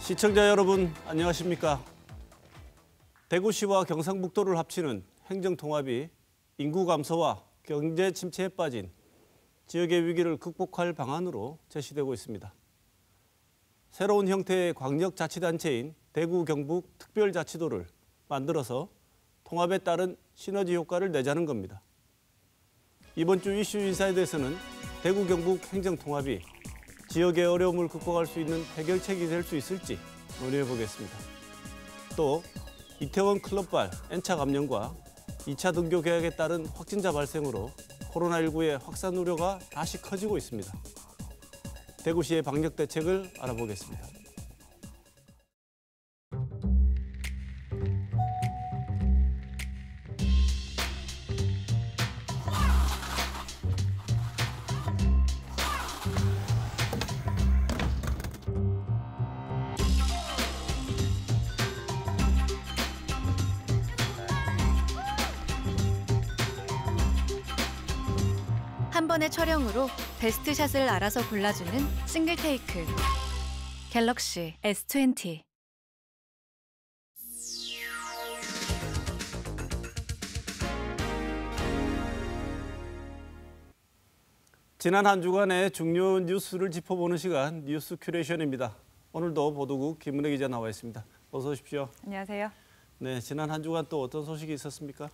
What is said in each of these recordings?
시청자 여러분 안녕하십니까? 대구시와 경상북도를 합치는 행정통합이 인구 감소와 경제 침체에 빠진 지역의 위기를 극복할 방안으로 제시되고 있습니다. 새로운 형태의 광역자치단체인 대구 경북 특별자치도를 만들어서 통합에 따른 시너지 효과를 내자는 겁니다. 이번 주 이슈 인사이드에서는 대구 경북 행정통합이 지역의 어려움을 극복할 수 있는 해결책이 될 수 있을지 논의해 보겠습니다. 또 이태원 클럽발 N차 감염과 2차 등교 개학에 따른 확진자 발생으로 코로나19의 확산 우려가 다시 커지고 있습니다. 대구시의 방역 대책을 알아보겠습니다. 한 번의 촬영으로 베스트 샷을 알아서 골라주는 싱글 테이크. 갤럭시 S20. 지난 한 주간의 중요 뉴스를 짚어보는 시간 뉴스 큐레이션입니다. 오늘도 보도국 김은혜 기자 나와 있습니다. 어서 오십시오. 안녕하세요. 네, 지난 한 주간 또 어떤 소식이 있었습니까?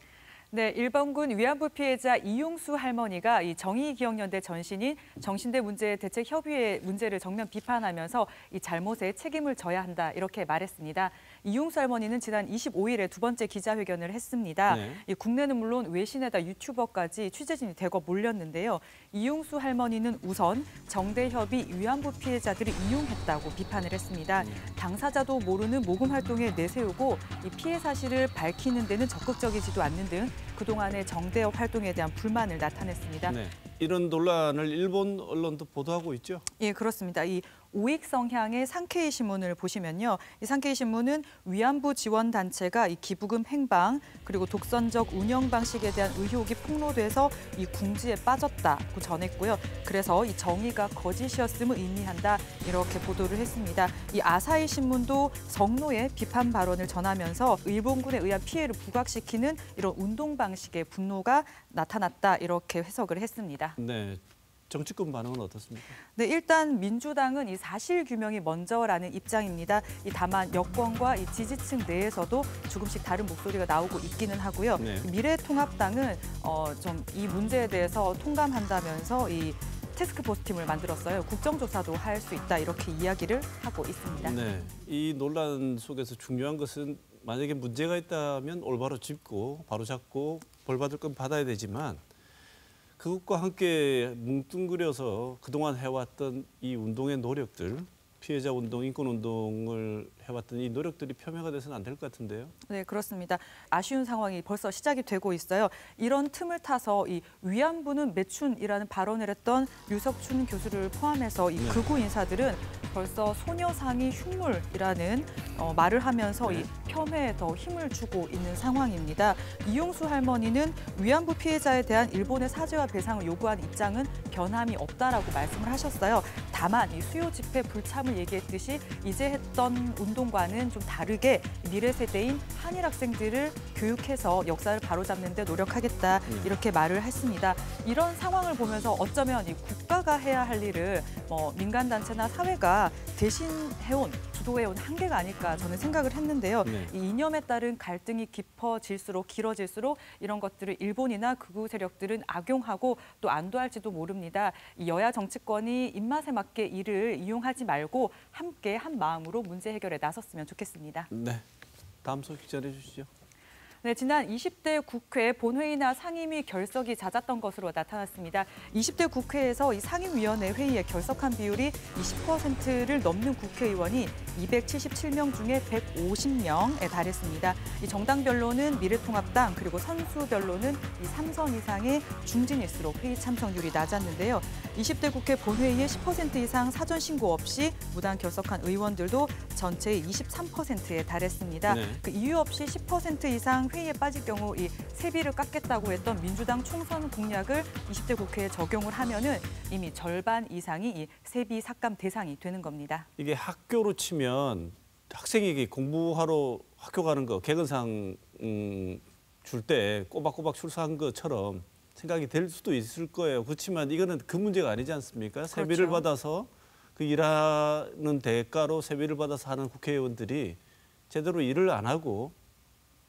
네, 일본군 위안부 피해자 이용수 할머니가 이 정의기억연대 전신인 정신대 문제 대책 협의회 문제를 정면 비판하면서 이 잘못에 책임을 져야 한다 이렇게 말했습니다. 이용수 할머니는 지난 25일에 두 번째 기자회견을 했습니다. 네. 이 국내는 물론 외신에다 유튜버까지 취재진이 대거 몰렸는데요. 이용수 할머니는 우선 정대협이 위안부 피해자들을 이용했다고 비판을 했습니다. 당사자도 모르는 모금 활동에 내세우고 이 피해 사실을 밝히는 데는 적극적이지도 않는 등 그동안의 정대협 활동에 대한 불만을 나타냈습니다. 네, 이런 논란을 일본 언론도 보도하고 있죠? 예, 그렇습니다. 이 우익 성향의 산케이 신문을 보시면요. 이 산케이 신문은 위안부 지원 단체가 이 기부금 행방 그리고 독선적 운영 방식에 대한 의혹이 폭로돼서 이 궁지에 빠졌다고 전했고요. 그래서 이 정의가 거짓이었음을 의미한다 이렇게 보도를 했습니다. 이 아사히 신문도 성노의 비판 발언을 전하면서 일본군에 의한 피해를 부각시키는 이런 운동 방식의 분노가 나타났다 이렇게 해석을 했습니다. 네. 정치권 반응은 어떻습니까? 네, 일단 민주당은 이 사실 규명이 먼저라는 입장입니다. 다만 여권과 이 지지층 내에서도 조금씩 다른 목소리가 나오고 있기는 하고요. 네. 미래통합당은 좀 이 문제에 대해서 통감한다면서 이 태스크포스 팀을 만들었어요. 국정조사도 할 수 있다 이렇게 이야기를 하고 있습니다. 네, 이 논란 속에서 중요한 것은 만약에 문제가 있다면 올바로 짚고 바로잡고 벌받을 건 받아야 되지만 그것과 함께 뭉뚱그려서 그동안 해왔던 이 운동의 노력들, 피해자 운동, 인권 운동을 해왔던 이 노력들이 폄훼가 돼서는 안 될 것 같은데요. 네, 그렇습니다. 아쉬운 상황이 벌써 시작이 되고 있어요. 이런 틈을 타서 이 위안부는 매춘이라는 발언을 했던 류석춘 교수를 포함해서 이 극우 인사들은 벌써 소녀상이 흉물이라는 말을 하면서 이 폄훼에 더 힘을 주고 있는 상황입니다. 이용수 할머니는 위안부 피해자에 대한 일본의 사죄와 배상을 요구한 입장은 변함이 없다라고 말씀을 하셨어요. 다만 이 수요 집회 불참을 얘기했듯이 이제 했던 운동과는 좀 다르게 미래 세대인 한일 학생들을 교육해서 역사를 바로잡는 데 노력하겠다 이렇게 말을 했습니다. 이런 상황을 보면서 어쩌면 이 국가가 해야 할 일을 민간단체나 사회가 대신 해온 주도해온 한계가 아닐까 저는 생각을 했는데요. 네. 이 이념에 따른 갈등이 깊어질수록 길어질수록 이런 것들을 일본이나 극우 세력들은 악용하고 또 안도할지도 모릅니다. 이 여야 정치권이 입맛에 맞게 이를 이용하지 말고 함께 한 마음으로 문제 해결에 나섰으면 좋겠습니다. 네, 다음 소식 전해주시죠. 네, 지난 20대 국회 본회의나 상임위 결석이 잦았던 것으로 나타났습니다. 20대 국회에서 이 상임위원회 회의에 결석한 비율이 20%를 넘는 국회의원이 277명 중에 150명에 달했습니다. 이 정당별로는 미래통합당 그리고 선수별로는 이 3선 이상의 중진일수록 회의 참석률이 낮았는데요. 20대 국회 본회의에 10% 이상 사전 신고 없이 무단 결석한 의원들도 전체의 23%에 달했습니다. 네. 그 이유 없이 10% 이상 회의에 빠질 경우 이 세비를 깎겠다고 했던 민주당 총선 공약을 20대 국회에 적용을 하면은 이미 절반 이상이 이 세비 삭감 대상이 되는 겁니다. 이게 학교로 치면 학생에게 공부하러 학교 가는 거 개근상 줄 때 꼬박꼬박 출석한 것처럼 생각이 될 수도 있을 거예요. 그렇지만 이거는 그 문제가 아니지 않습니까? 세비를 그렇죠. 받아서 그 일하는 대가로 세비를 받아서 하는 국회의원들이 제대로 일을 안 하고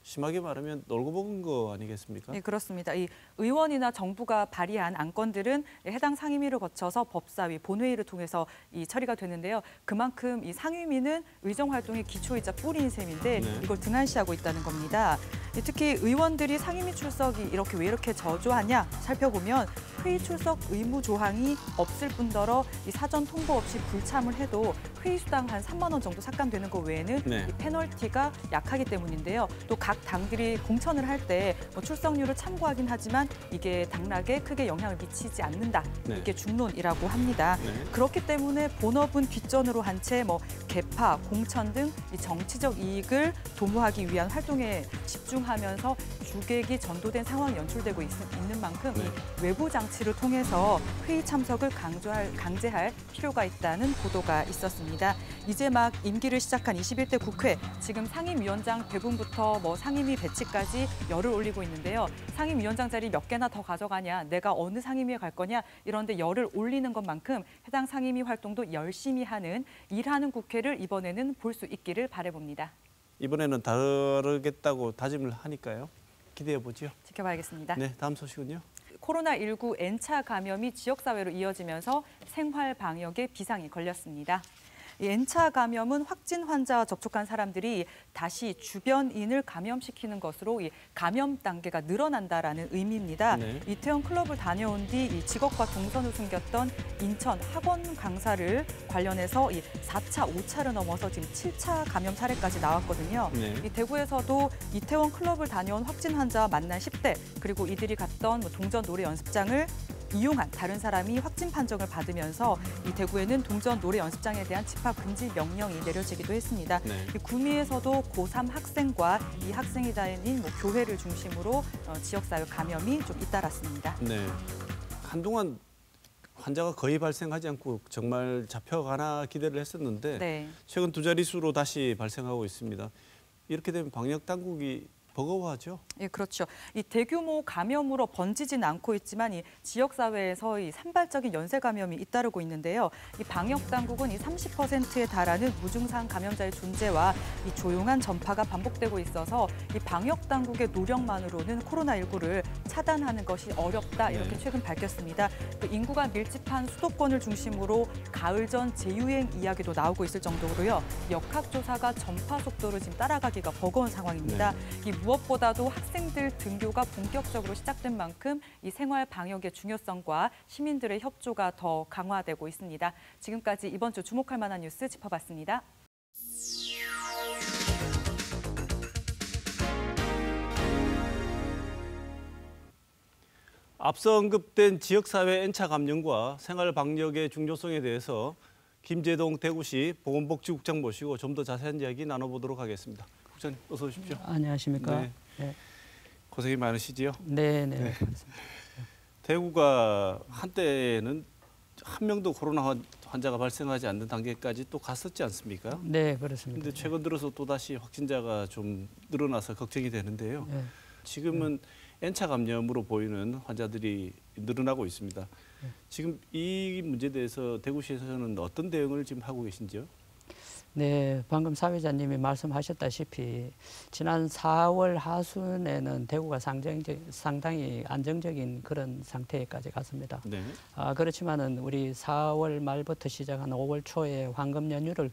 심하게 말하면 놀고 먹은 거 아니겠습니까? 네, 그렇습니다. 이 의원이나 정부가 발의한 안건들은 해당 상임위를 거쳐서 법사위, 본회의를 통해서 이 처리가 되는데요. 그만큼 이 상임위는 의정 활동의 기초이자 뿌리인 셈인데 네. 이걸 등한시하고 있다는 겁니다. 특히 의원들이 상임위 출석이 왜 이렇게 저조하냐 살펴보면 회의 출석 의무 조항이 없을 뿐더러 이 사전 통보 없이 불참을 해도 회의 수당 한 3만 원 정도 삭감되는 것 외에는 네. 이 페널티가 약하기 때문인데요. 또 각 당들이 공천을 할 때 출석률을 참고하긴 하지만 이게 당락에 크게 영향을 미치지 않는다. 네. 이게 중론이라고 합니다. 네. 그렇기 때문에 본업은 뒷전으로 한 채 개파, 공천 등 이 정치적 이익을 도모하기 위한 활동에 집중하면서 주객이 전도된 상황이 연출되고 있는 만큼 네. 이 외부 장치를 통해서 회의 참석을 강제할 필요가 있다는 보도가 있었습니다. 이제 막 임기를 시작한 21대 국회, 지금 상임위원장 배분부터 상임위 배치까지 열을 올리고 있는데요. 상임위원장 자리 몇 개나 더 가져가냐, 내가 어느 상임위에 갈 거냐 이런데 열을 올리는 것만큼 해당 상임위 활동도 열심히 하는 일하는 국회를 이번에는 볼 수 있기를 바라봅니다. 이번에는 다르겠다고 다짐을 하니까요. 기대해 보죠. 지켜봐야겠습니다. 네, 다음 소식은요. 코로나19 N차 감염이 지역사회로 이어지면서 생활 방역에 비상이 걸렸습니다. 이 N차 감염은 확진 환자와 접촉한 사람들이 다시 주변인을 감염시키는 것으로 이 감염 단계가 늘어난다라는 의미입니다. 네. 이태원 클럽을 다녀온 뒤 이 직업과 동선을 숨겼던 인천 학원 강사를 관련해서 이 4차, 5차를 넘어서 지금 7차 감염 사례까지 나왔거든요. 네. 이 대구에서도 이태원 클럽을 다녀온 확진 환자와 만난 10대 그리고 이들이 갔던 동전 노래 연습장을 이용한 다른 사람이 확진 판정을 받으면서 이 대구에는 동전 노래 연습장에 대한 집합 금지 명령이 내려지기도 했습니다. 네. 이 구미에서도 고3 학생과 이 학생이 다닌 교회를 중심으로 지역사회 감염이 좀 잇따랐습니다. 네. 한동안 환자가 거의 발생하지 않고 정말 잡혀가나 기대를 했었는데 네. 최근 두 자릿수로 다시 발생하고 있습니다. 이렇게 되면 방역 당국이 버거워하죠. 예, 그렇죠. 이 대규모 감염으로 번지진 않고 있지만 이 지역 사회에서 이 산발적인 연쇄 감염이 잇따르고 있는데요. 이 방역 당국은 이 30%에 달하는 무증상 감염자의 존재와 이 조용한 전파가 반복되고 있어서 이 방역 당국의 노력만으로는 코로나19를 차단하는 것이 어렵다 이렇게 네. 최근 밝혔습니다. 또 인구가 밀집한 수도권을 중심으로 가을 전 재유행 이야기도 나오고 있을 정도로요. 역학조사가 전파 속도를 지금 따라가기가 버거운 상황입니다. 이 무엇보다도 학생들 등교가 본격적으로 시작된 만큼 이 생활 방역의 중요성과 시민들의 협조가 더 강화되고 있습니다. 지금까지 이번 주 주목할 만한 뉴스 짚어봤습니다. 앞서 언급된 지역사회 N차 감염과 생활 방역의 중요성에 대해서 김재동 대구시 보건복지국장 모시고 좀 더 자세한 이야기 나눠보도록 하겠습니다. 국장님 어서 오십시오. 안녕하십니까? 네. 네. 고생이 많으시지요? 네, 네. 네. 대구가 한때는 한 명도 코로나 환자가 발생하지 않는 단계까지 또 갔었지 않습니까? 네, 그렇습니다. 그런데 최근 들어서 또다시 확진자가 좀 늘어나서 걱정이 되는데요. 네. 지금은 N차 감염으로 보이는 환자들이 늘어나고 있습니다. 지금 이 문제에 대해서 대구시에서는 어떤 대응을 지금 하고 계신지요? 네, 방금 사회자님이 말씀하셨다시피 지난 4월 하순에는 대구가 상당히 안정적인 그런 상태까지 갔습니다. 네. 그렇지만은 우리 4월 말부터 시작한 5월 초에 황금 연휴를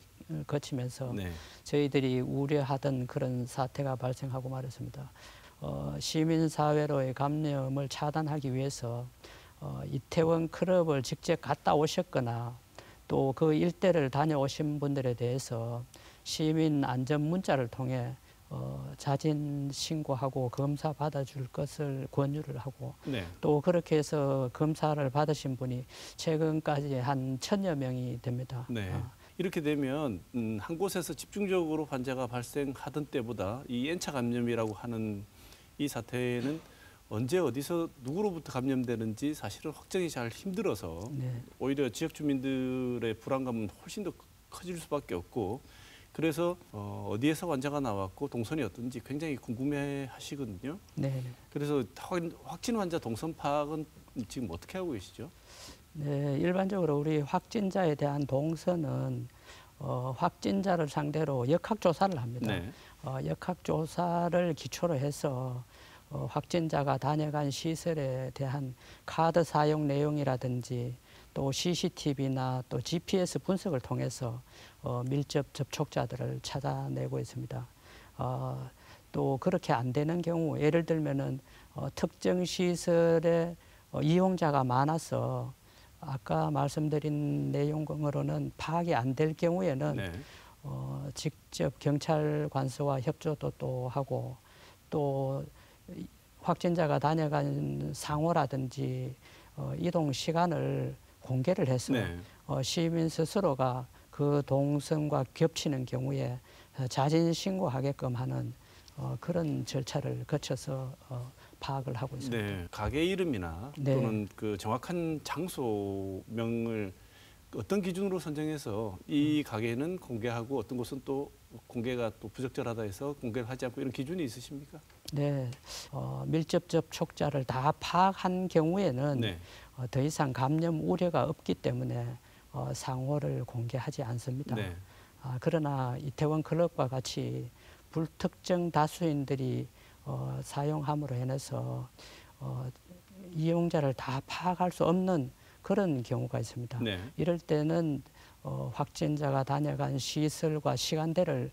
거치면서 네. 저희들이 우려하던 그런 사태가 발생하고 말았습니다. 시민사회로의 감염을 차단하기 위해서 이태원 클럽을 직접 갔다 오셨거나 또 그 일대를 다녀오신 분들에 대해서 시민 안전 문자를 통해 자진 신고하고 검사 받아줄 것을 권유를 하고 네. 또 그렇게 해서 검사를 받으신 분이 최근까지 한 1000여 명이 됩니다. 네. 이렇게 되면 한 곳에서 집중적으로 환자가 발생하던 때보다 이 N차 감염이라고 하는 이 사태는 언제 어디서 누구로부터 감염되는지 사실은 확정이 잘 힘들어서 네. 오히려 지역 주민들의 불안감은 훨씬 더 커질 수밖에 없고 그래서 어디에서 환자가 나왔고 동선이 어떤지 굉장히 궁금해하시거든요. 네. 그래서 확진 환자 동선 파악은 지금 어떻게 하고 계시죠? 네, 일반적으로 우리 확진자에 대한 동선은 확진자를 상대로 역학조사를 합니다. 네. 역학조사를 기초로 해서 확진자가 다녀간 시설에 대한 카드 사용 내용이라든지 또 CCTV나 또 GPS 분석을 통해서 밀접 접촉자들을 찾아내고 있습니다. 또 그렇게 안 되는 경우, 예를 들면은 특정 시설에 이용자가 많아서 아까 말씀드린 내용으로는 파악이 안 될 경우에는 네. 직접 경찰 관서와 협조도 또 하고 또 확진자가 다녀간 상호라든지 이동 시간을 공개를 해서 네. 시민 스스로가 그 동선과 겹치는 경우에 자진 신고하게끔 하는 그런 절차를 거쳐서 파악을 하고 있습니다. 네. 가게 이름이나 네. 또는 그 정확한 장소명을 어떤 기준으로 선정해서 이 가게는 공개하고 어떤 곳은 또 공개가 또 부적절하다 해서 공개를 하지 않고 이런 기준이 있으십니까? 네, 밀접 접촉자를 다 파악한 경우에는 네. 더 이상 감염 우려가 없기 때문에 상호를 공개하지 않습니다. 네. 그러나 이태원 클럽과 같이 불특정 다수인들이 사용함으로 인해서 이용자를 다 파악할 수 없는 그런 경우가 있습니다. 네. 이럴 때는 확진자가 다녀간 시설과 시간대를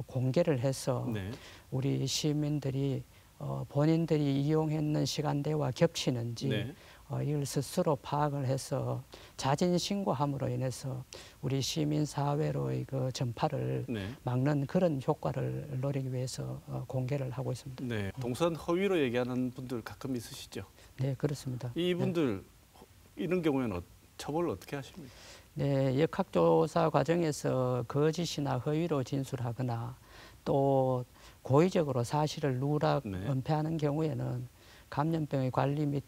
공개를 해서 네. 우리 시민들이 본인들이 이용했는 시간대와 겹치는지 네. 이걸 스스로 파악을 해서 자진 신고함으로 인해서 우리 시민 사회로의 그 전파를 네. 막는 그런 효과를 노리기 위해서 공개를 하고 있습니다. 네. 동선 허위로 얘기하는 분들 가끔 있으시죠? 네, 그렇습니다. 이분들 이런 경우에는 처벌을 어떻게 하십니까? 네, 역학조사 과정에서 거짓이나 허위로 진술하거나 또 고의적으로 사실을 누락, 네. 은폐하는 경우에는 감염병의 관리 및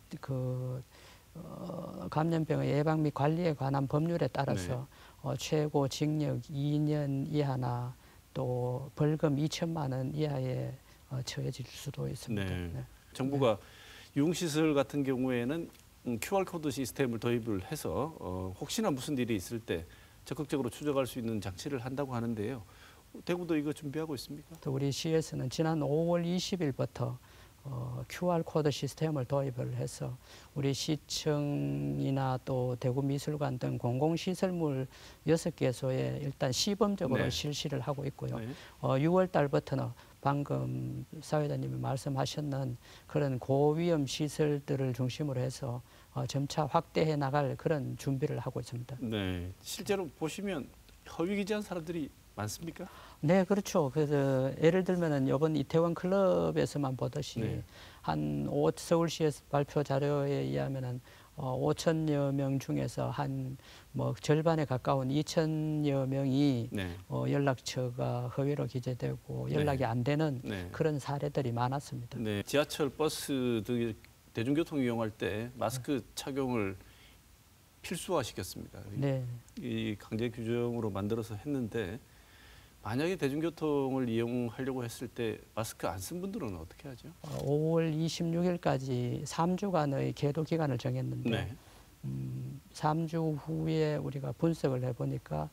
감염병의 예방 및 관리에 관한 법률에 따라서 최고 징역 2년 이하나 또 벌금 2천만 원 이하에 처해질 수도 있습니다. 네. 네. 정부가 유흥시설 같은 경우에는 QR코드 시스템을 도입을 해서 혹시나 무슨 일이 있을 때 적극적으로 추적할 수 있는 장치를 한다고 하는데요. 대구도 이거 준비하고 있습니까? 또 우리 시에서는 지난 5월 20일부터 QR코드 시스템을 도입을 해서 우리 시청이나 또 대구미술관 등 공공시설물 6개소에 일단 시범적으로 네. 실시를 하고 있고요. 네. 6월 달부터는 방금 사회자님이 말씀하셨는 그런 고위험 시설들을 중심으로 해서 점차 확대해 나갈 그런 준비를 하고 있습니다. 네. 실제로 보시면 허위 기재한 사람들이 많습니까? 네, 그렇죠. 그래서 예를 들면은 이번 이태원 클럽에서만 보듯이 네. 서울시에서 발표 자료에 의하면은 5천여 명 중에서 한 뭐 절반에 가까운 2천여 명이 네. 연락처가 허위로 기재되고 연락이 네. 안 되는 네. 그런 사례들이 많았습니다. 네. 지하철, 버스 등 대중교통 이용할 때 마스크 착용을 필수화시켰습니다. 네. 이 강제 규정으로 만들어서 했는데 만약에 대중교통을 이용하려고 했을 때 마스크 안 쓴 분들은 어떻게 하죠? 5월 26일까지 3주간의 계도 기간을 정했는데 네. 3주 후에 우리가 분석을 해보니까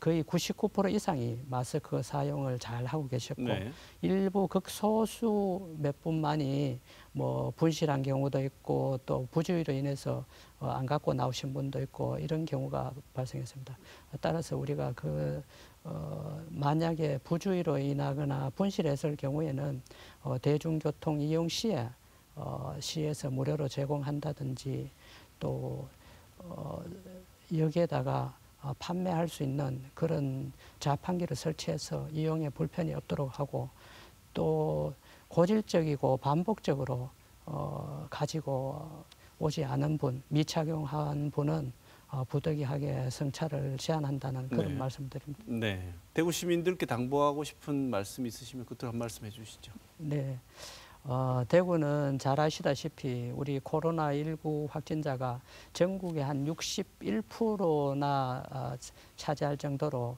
거의 99% 이상이 마스크 사용을 잘 하고 계셨고 네. 일부 극소수 몇 분만이 뭐 분실한 경우도 있고 또 부주의로 인해서 안 갖고 나오신 분도 있고 이런 경우가 발생했습니다. 따라서 우리가 만약에 부주의로 인하거나 분실했을 경우에는 대중교통 이용 시에 시에서 무료로 제공한다든지 또 여기에다가 판매할 수 있는 그런 자판기를 설치해서 이용에 불편이 없도록 하고 또 고질적이고 반복적으로 가지고 오지 않은 분, 미착용한 분은 부득이하게 승차를 제한한다는 그런 네. 말씀드립니다. 네. 대구 시민들께 당부하고 싶은 말씀 있으시면 그것도 한 말씀 해주시죠. 네. 대구는 잘 아시다시피 우리 코로나19 확진자가 전국의 한 61%나 차지할 정도로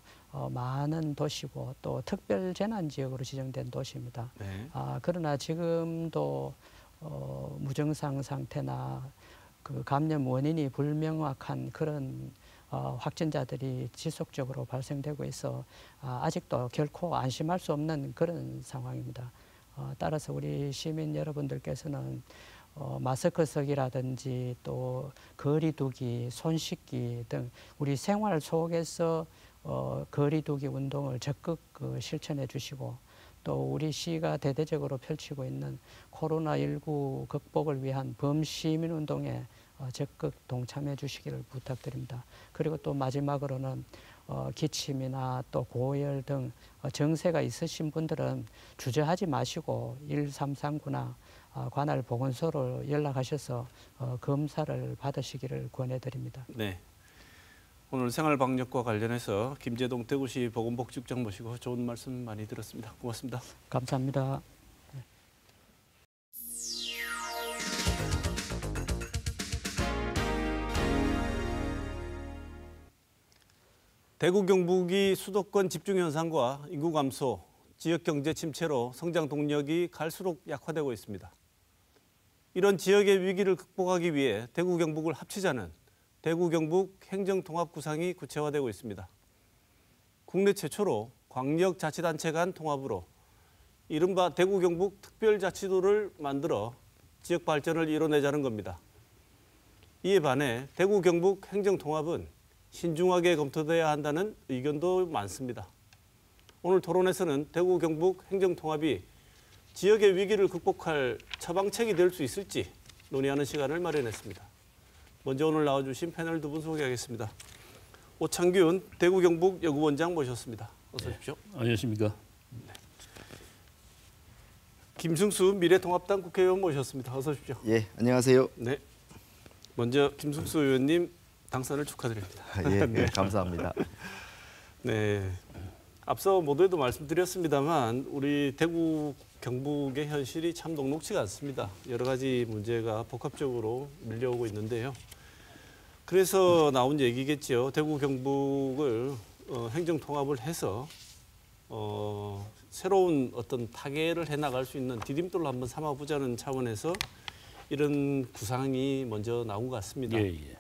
많은 도시고 또 특별 재난 지역으로 지정된 도시입니다. 네. 그러나 지금도 무증상 상태나 그 감염 원인이 불명확한 그런 확진자들이 지속적으로 발생되고 있어 아직도 결코 안심할 수 없는 그런 상황입니다. 따라서 우리 시민 여러분들께서는 마스크 쓰기라든지 또 거리 두기, 손 씻기 등 우리 생활 속에서 거리 두기 운동을 적극 실천해 주시고 또 우리 시가 대대적으로 펼치고 있는 코로나19 극복을 위한 범시민 운동에 적극 동참해 주시기를 부탁드립니다. 그리고 또 마지막으로는 기침이나 또 고열 등 증세가 있으신 분들은 주저하지 마시고 1339나 관할 보건소로 연락하셔서 검사를 받으시기를 권해드립니다. 네. 오늘 생활방역과 관련해서 김재동 대구시 보건복지국장 모시고 좋은 말씀 많이 들었습니다. 고맙습니다. 감사합니다. 대구 경북이 수도권 집중 현상과 인구 감소, 지역 경제 침체로 성장 동력이 갈수록 약화되고 있습니다. 이런 지역의 위기를 극복하기 위해 대구 경북을 합치자는 대구 경북 행정통합 구상이 구체화되고 있습니다. 국내 최초로 광역자치단체 간 통합으로 이른바 대구 경북 특별자치도를 만들어 지역 발전을 이뤄내자는 겁니다. 이에 반해 대구 경북 행정통합은 신중하게 검토돼야 한다는 의견도 많습니다. 오늘 토론에서는 대구 경북 행정통합이 지역의 위기를 극복할 처방책이 될 수 있을지 논의하는 시간을 마련했습니다. 먼저 오늘 나와주신 패널 두 분 소개하겠습니다. 오창균 대구 경북 여구원장 모셨습니다. 어서 오십시오. 네, 안녕하십니까. 네. 김승수 미래통합당 국회의원 모셨습니다. 어서 오십시오. 예, 안녕하세요. 네. 먼저 김승수 의원님 당선을 축하드립니다. 예, 네, 감사합니다. 네. 앞서 모두에도 말씀드렸습니다만 우리 대구 경북의 현실이 참 녹록지가 않습니다. 여러 가지 문제가 복합적으로 밀려오고 있는데요. 그래서 나온 얘기겠죠. 대구 경북을 행정통합을 해서 새로운 어떤 타개를 해나갈 수 있는 디딤돌을 한번 삼아보자는 차원에서 이런 구상이 먼저 나온 것 같습니다. 예, 예.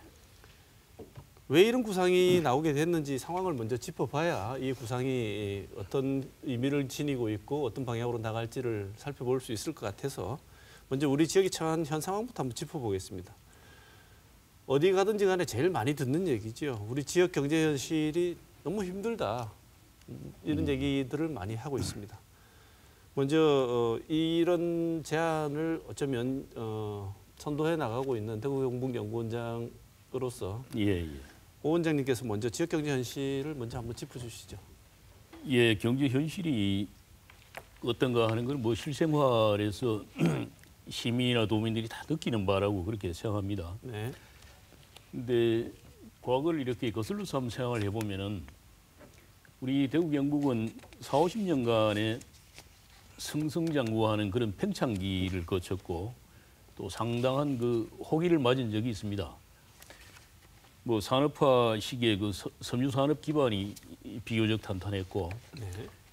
왜 이런 구상이 나오게 됐는지 상황을 먼저 짚어봐야 이 구상이 어떤 의미를 지니고 있고 어떤 방향으로 나갈지를 살펴볼 수 있을 것 같아서 먼저 우리 지역이 처한 현 상황부터 한번 짚어보겠습니다. 어디 가든지 간에 제일 많이 듣는 얘기죠. 우리 지역 경제 현실이 너무 힘들다. 이런 얘기들을 많이 하고 있습니다. 먼저 이런 제안을 어쩌면 선도해 나가고 있는 대구 경북연구원장으로서 예, 예. 오 원장님께서 먼저 지역 경제 현실을 먼저 한번 짚어주시죠. 예, 경제 현실이 어떤가 하는 걸 뭐 실생활에서 시민이나 도민들이 다 느끼는 바라고 그렇게 생각합니다. 네. 근데 과거를 이렇게 거슬러서 한번 생각을 해보면은 우리 대구 경북은 40~50년간의 승승장구하는 그런 팽창기를 거쳤고 또 상당한 그 호기를 맞은 적이 있습니다. 뭐 산업화 시기에 그 섬유 산업 기반이 비교적 탄탄했고 네.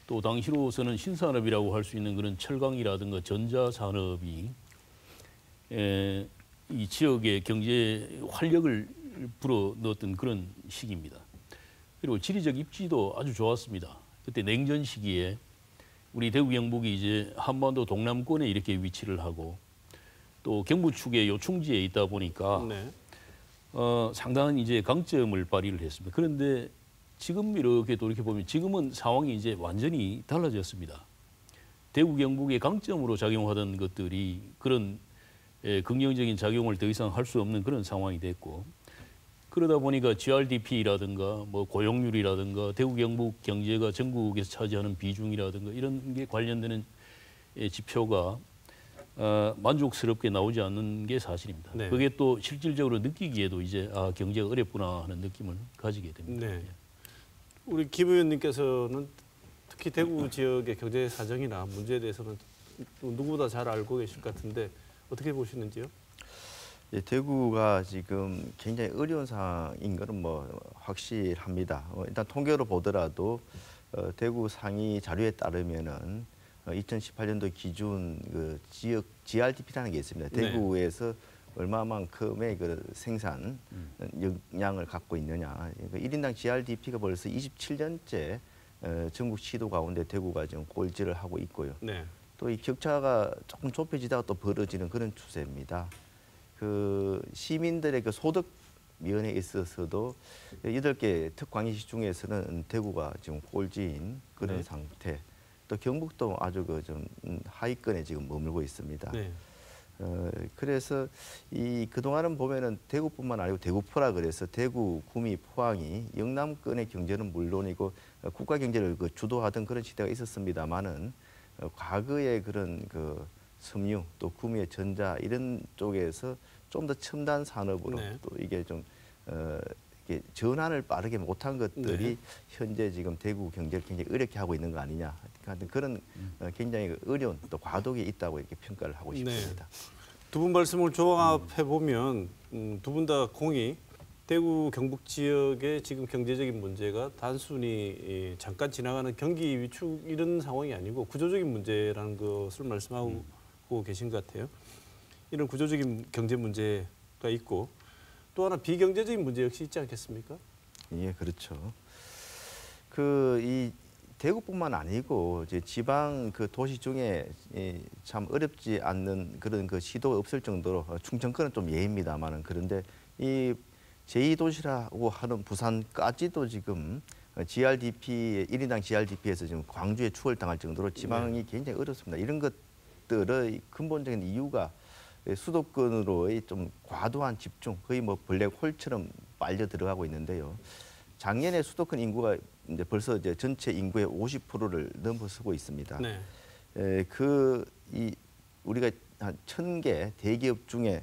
또 당시로서는 신산업이라고 할 수 있는 그런 철강이라든가 전자산업이 이 지역의 경제에 활력을 불어넣었던 그런 시기입니다. 그리고 지리적 입지도 아주 좋았습니다. 그때 냉전 시기에 우리 대구 경북이 이제 한반도 동남권에 이렇게 위치를 하고 또 경부 축의 요충지에 있다 보니까 네. 상당한 이제 강점을 발휘를 했습니다. 그런데 지금 이렇게 돌이켜보면 지금은 상황이 이제 완전히 달라졌습니다. 대구 경북의 강점으로 작용하던 것들이 그런 긍정적인 작용을 더 이상 할 수 없는 그런 상황이 됐고 그러다 보니까 GRDP라든가 뭐 고용률이라든가 대구 경북 경제가 전국에서 차지하는 비중이라든가 이런 게 관련되는 지표가 만족스럽게 나오지 않는 게 사실입니다. 네. 그게 또 실질적으로 느끼기에도 이제 경제가 어렵구나 하는 느낌을 가지게 됩니다. 네. 우리 김 의원님께서는 특히 대구 지역의 경제 사정이나 문제에 대해서는 누구보다 잘 알고 계실 것 같은데 어떻게 보시는지요? 예, 대구가 지금 굉장히 어려운 상황인 것은 뭐 확실합니다. 일단 통계로 보더라도 대구 상위 자료에 따르면은 2018년도 기준 그 지역 GRDP라는 게 있습니다. 네. 대구에서 얼마만큼의 그 생산 역량을 갖고 있느냐. 그 1인당 GRDP가 벌써 27년째 전국 시도 가운데 대구가 지금 꼴찌를 하고 있고요. 네. 또 이 격차가 조금 좁혀지다가 또 벌어지는 그런 추세입니다. 그 시민들의 그 소득 면에 있어서도 8개 특광시 중에서는 대구가 지금 꼴찌인 그런 네. 상태. 또 경북도 아주 그 좀 하위권에 지금 머물고 있습니다. 네. 그래서 이 그동안은 보면은 대구뿐만 아니고 대구포라 그래서 대구, 구미, 포항이 영남권의 경제는 물론이고 국가 경제를 그 주도하던 그런 시대가 있었습니다만은 과거의 그런 그 섬유 또 구미의 전자 이런 쪽에서 좀 더 첨단 산업으로 네. 또 이게 좀 이게 전환을 빠르게 못한 것들이 네. 현재 지금 대구 경제를 굉장히 어렵게 하고 있는 거 아니냐 하여튼 그런 굉장히 그 어려운 또 과도기에 있다고 이렇게 평가를 하고 네. 싶습니다. 두 분 말씀을 조합해 보면 두 분 다 공이 대구 경북 지역의 지금 경제적인 문제가 단순히 잠깐 지나가는 경기 위축 이런 상황이 아니고 구조적인 문제라는 것을 말씀하고 계신 것 같아요. 이런 구조적인 경제 문제가 있고 또 하나 비경제적인 문제 역시 있지 않겠습니까? 예, 그렇죠. 그 이 대구뿐만 아니고 이제 지방 그 도시 중에 참 어렵지 않는 그런 그 시도가 없을 정도로 충청권은 좀 예입니다만은 그런데 이 제2도시라고 하는 부산까지도 지금 GRDP 1인당 GRDP에서 지금 광주에 추월당할 정도로 지방이 굉장히 어렵습니다. 이런 것들의 근본적인 이유가 수도권으로의 좀 과도한 집중, 거의 뭐 블랙홀처럼 빨려 들어가고 있는데요. 작년에 수도권 인구가 이제 벌써 이제 전체 인구의 50%를 넘어서고 있습니다. 네. 우리가 한 1,000개 대기업 중에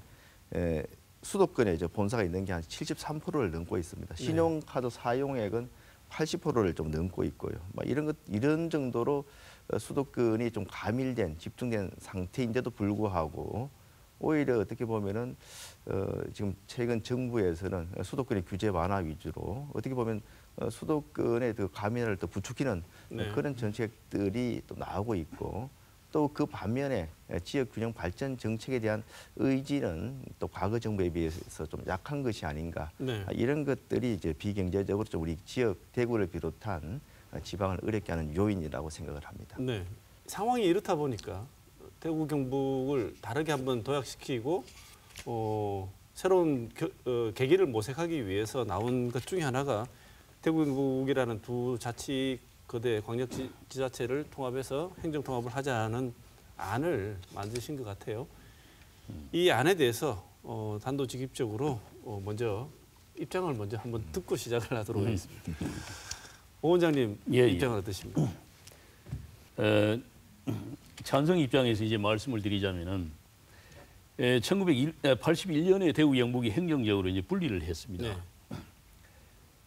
수도권에 이제 본사가 있는 게 한 73%를 넘고 있습니다. 신용카드 사용액은 80%를 좀 넘고 있고요. 막 이런 정도로 수도권이 좀 가밀된 집중된 상태인데도 불구하고 오히려 어떻게 보면은 지금 최근 정부에서는 수도권의 규제 완화 위주로 어떻게 보면 수도권의 그 가밀을 더 부추기는 네. 그런 정책들이 또 나오고 있고 또 그 반면에 지역 균형 발전 정책에 대한 의지는 또 과거 정부에 비해서 좀 약한 것이 아닌가 네. 이런 것들이 이제 비경제적으로 좀 우리 지역 대구를 비롯한 지방을 어렵게 하는 요인이라고 생각을 합니다. 네. 상황이 이렇다 보니까 대구 경북을 다르게 한번 도약시키고 새로운 계기를 모색하기 위해서 나온 것 중에 하나가 대구 경북이라는 두 자치 거대 광역지자체를 통합해서 행정통합을 하자는 안을 만드신 것 같아요. 이 안에 대해서 단도직입적으로 먼저 입장을 먼저 한번 듣고 시작을 하도록 하겠습니다. 오 원장님 입장은 어떠십니까? 찬성 입장에서 이제 말씀을 드리자면은 1981년에 대구 경북이 행정적으로 이제 분리를 했습니다. 네.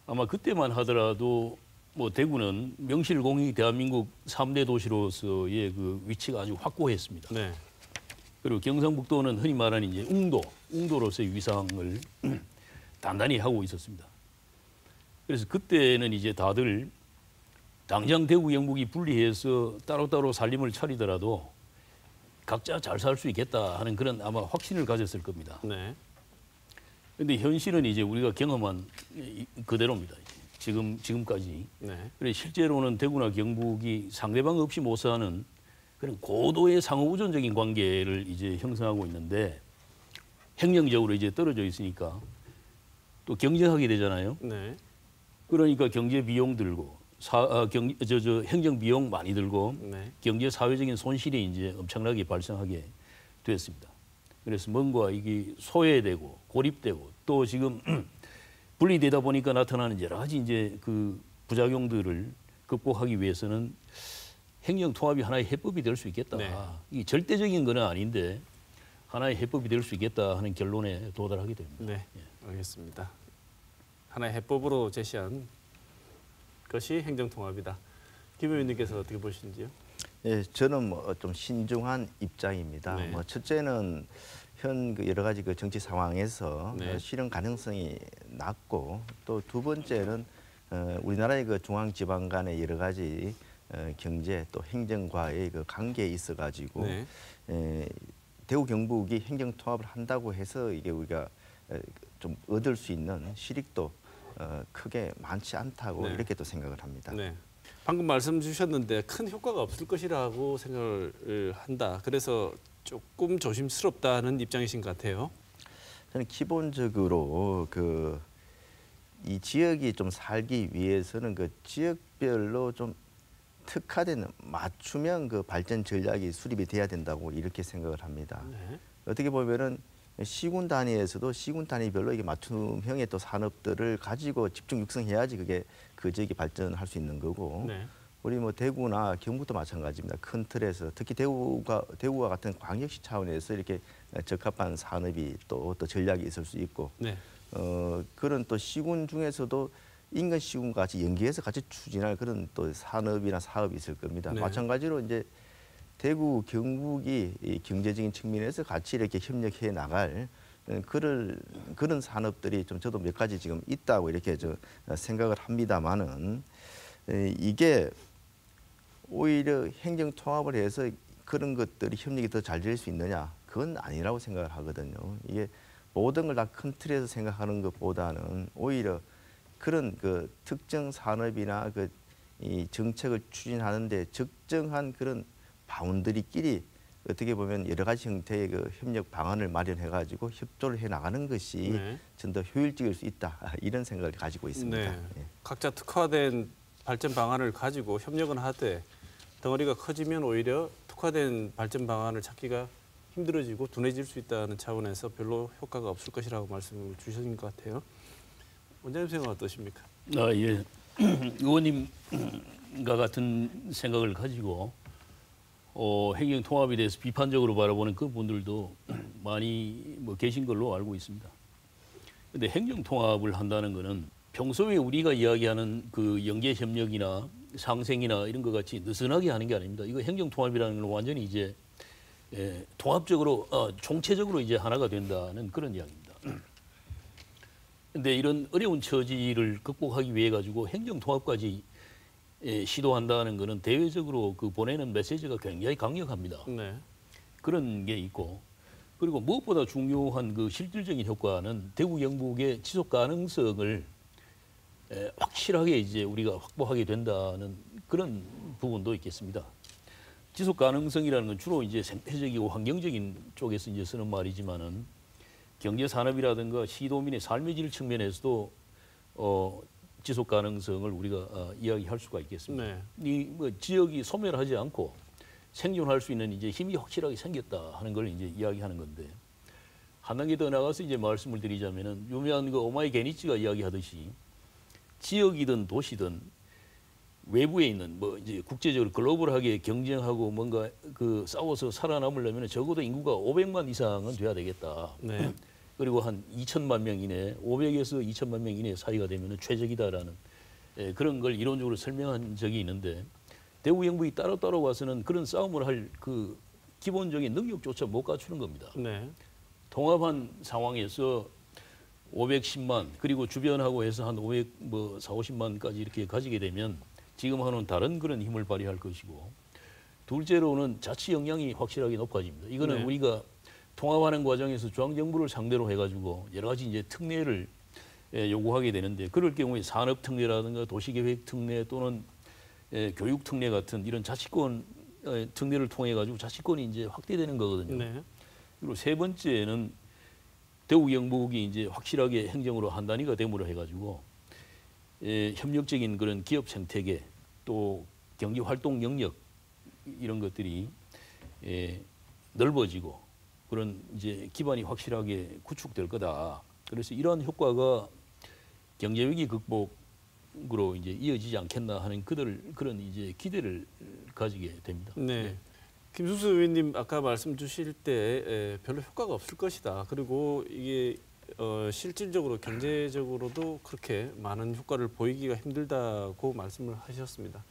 아마 그때만 하더라도 뭐 대구는 명실공히 대한민국 3대 도시로서의 그 위치가 아주 확고했습니다. 네. 그리고 경상북도는 흔히 말하는 이제 웅도로서의 위상을 단단히 하고 있었습니다. 그래서 그때는 이제 다들 당장 대구 경북이 분리해서 따로따로 살림을 차리더라도 각자 잘 살 수 있겠다 하는 그런 아마 확신을 가졌을 겁니다. 네. 그런데 현실은 이제 우리가 경험한 그대로입니다. 지금까지. 네. 그래서 실제로는 대구나 경북이 상대방 없이 못 사는 그런 고도의 상호 우존적인 관계를 이제 형성하고 있는데 행정적으로 이제 떨어져 있으니까 또 경쟁하게 되잖아요. 네. 그러니까 경제 비용 들고 행정 비용 많이 들고 네. 경제 사회적인 손실이 이제 엄청나게 발생하게 됐습니다. 그래서 뭔가 이게 소외되고 고립되고 또 지금 분리되다 보니까 나타나는 여러 가지 이제 그 부작용들을 극복하기 위해서는 행정 통합이 하나의 해법이 될 수 있겠다. 네. 이 절대적인 건 아닌데 하나의 해법이 될 수 있겠다 하는 결론에 도달하게 됩니다. 네. 알겠습니다. 하나의 해법으로 제시한 것이 행정통합이다. 김 의원님께서 어떻게 보시는지요? 예, 저는 뭐 좀 신중한 입장입니다. 네. 뭐 첫째는 현 그 여러 가지 그 정치 상황에서 네. 실현 가능성이 낮고 또 두 번째는 우리나라의 그 중앙지방 간의 여러 가지 경제 또 행정과의 그 관계에 있어 가지고 네. 대구 경북이 행정 통합을 한다고 해서 이게 우리가 좀 얻을 수 있는 실익도 크게 많지 않다고 네. 이렇게 또 생각을 합니다. 네. 방금 말씀 주셨는데 큰 효과가 없을 것이라고 생각을 한다. 그래서 조금 조심스럽다는 입장이신 것 같아요. 저는 기본적으로 이 지역이 좀 살기 위해서는 그 지역별로 좀 특화된 맞춤형 그 발전 전략이 수립이 돼야 된다고 이렇게 생각을 합니다. 네. 어떻게 보면은 시군 단위에서도 시군 단위별로 이게 맞춤형의 또 산업들을 가지고 집중 육성해야지 그게 그 지역이 발전할 수 있는 거고 네. 우리 뭐 대구나 경북도 마찬가지입니다. 큰 틀에서 특히 대구와 같은 광역시 차원에서 이렇게 적합한 산업이 또 전략이 있을 수 있고 네. 그런 또 시군 중에서도 인근 시군과 같이 연계해서 같이 추진할 그런 또 산업이나 사업이 있을 겁니다. 네. 마찬가지로 이제 대구, 경북이 이 경제적인 측면에서 같이 이렇게 협력해 나갈 그런 산업들이 좀 저도 몇 가지 지금 있다고 이렇게 생각을 합니다만은 이게 오히려 행정 통합을 해서 그런 것들이 협력이 더 잘 될 수 있느냐? 그건 아니라고 생각을 하거든요. 이게 모든 걸 다 큰 틀에서 생각하는 것보다는 오히려 그런 그 특정 산업이나 이 정책을 추진하는데 적정한 그런 바운더리끼리 어떻게 보면 여러 가지 형태의 그 협력 방안을 마련해 가지고 협조를 해 나가는 것이 네. 좀 더 효율적일 수 있다 이런 생각을 가지고 있습니다. 네. 예. 각자 특화된 발전 방안을 가지고 협력은 하되 덩어리가 커지면 오히려 특화된 발전 방안을 찾기가 힘들어지고 둔해질 수 있다는 차원에서 별로 효과가 없을 것이라고 말씀을 주신 것 같아요. 원장님 생각 어떠십니까? 예. 의원님과 같은 생각을 가지고 행정 통합에 대해서 비판적으로 바라보는 그 분들도 많이 계신 걸로 알고 있습니다. 그런데 행정 통합을 한다는 것은 평소에 우리가 이야기하는 그 연계 협력이나 상생이나 이런 것 같이 느슨하게 하는 게 아닙니다. 이거 행정 통합이라는 건 완전히 이제 통합적으로 총체적으로 이제 하나가 된다는 그런 이야기입니다. 그런데 이런 어려운 처지를 극복하기 위해 가지고 행정 통합까지 시도한다는 것은 대외적으로 그 보내는 메시지가 굉장히 강력합니다. 네. 그런 게 있고 그리고 무엇보다 중요한 그 실질적인 효과는 대구 경북의 지속 가능성을 확실하게 이제 우리가 확보하게 된다는 그런 부분도 있겠습니다. 지속 가능성이라는 건 주로 이제 생태적이고 환경적인 쪽에서 이제 쓰는 말이지만은 경제 산업이라든가 시도민의 삶의 질 측면에서도 지속 가능성을 우리가 이야기할 수가 있겠습니다. 네. 이 뭐 지역이 소멸하지 않고 생존할 수 있는 이제 힘이 확실하게 생겼다 하는 걸 이제 이야기하는 건데 한 단계 더 나가서 이제 말씀을 드리자면은 유명한 그 오마이 게니츠가 이야기하듯이 지역이든 도시든 외부에 있는 뭐 이제 국제적으로 글로벌하게 경쟁하고 뭔가 그 싸워서 살아남으려면 적어도 인구가 500만 이상은 돼야 되겠다. 네. 그리고 한 2천만 명 이내, 500에서 2천만 명 이내 사이가 되면 최적이다라는 그런 걸 이론적으로 설명한 적이 있는데 대구 경북이 따로 와서는 그런 싸움을 할 그 기본적인 능력조차 못 갖추는 겁니다. 네. 통합한 상황에서 510만 그리고 주변하고 해서 한 50만까지 이렇게 가지게 되면 지금하고는 다른 그런 힘을 발휘할 것이고 둘째로는 자치 역량이 확실하게 높아집니다. 이거는 네. 우리가 통합하는 과정에서 중앙정부를 상대로 해가지고 여러 가지 이제 특례를 요구하게 되는데 그럴 경우에 산업 특례라든가 도시계획 특례 또는 교육 특례 같은 이런 자치권 특례를 통해 가지고 자치권이 이제 확대되는 거거든요. 네. 그리고 세 번째는 대구 경북이 이제 확실하게 행정으로 한 단위가 됨으로 해가지고 협력적인 그런 기업 생태계 또 경제 활동 영역 이런 것들이 넓어지고 그런 이제 기반이 확실하게 구축될 거다. 그래서 이러한 효과가 경제 위기 극복으로 이제 이어지지 않겠나 하는 그런 이제 기대를 가지게 됩니다. 네. 김숙수 의원님 아까 말씀 주실 때 별로 효과가 없을 것이다. 그리고 이게 실질적으로 경제적으로도 그렇게 많은 효과를 보이기가 힘들다고 말씀을 하셨습니다.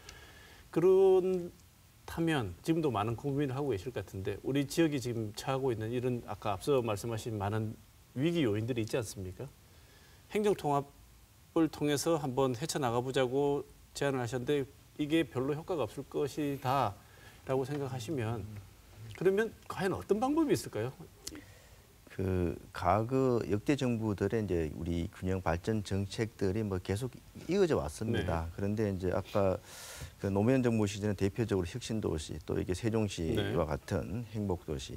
그런 타면 지금도 많은 고민을 하고 계실 것 같은데 우리 지역이 지금 처하고 있는 이런 아까 앞서 말씀하신 많은 위기 요인들이 있지 않습니까? 행정통합을 통해서 한번 헤쳐나가 보자고 제안을 하셨는데 이게 별로 효과가 없을 것이다라고 생각하시면 그러면 과연 어떤 방법이 있을까요? 그 과거 역대 정부들의 이제 우리 균형 발전 정책들이 뭐 계속 이어져 왔습니다. 네. 그런데 이제 아까 그 노무현 정부 시절에 대표적으로 혁신도시 또 이게 세종시와 네. 같은 행복도시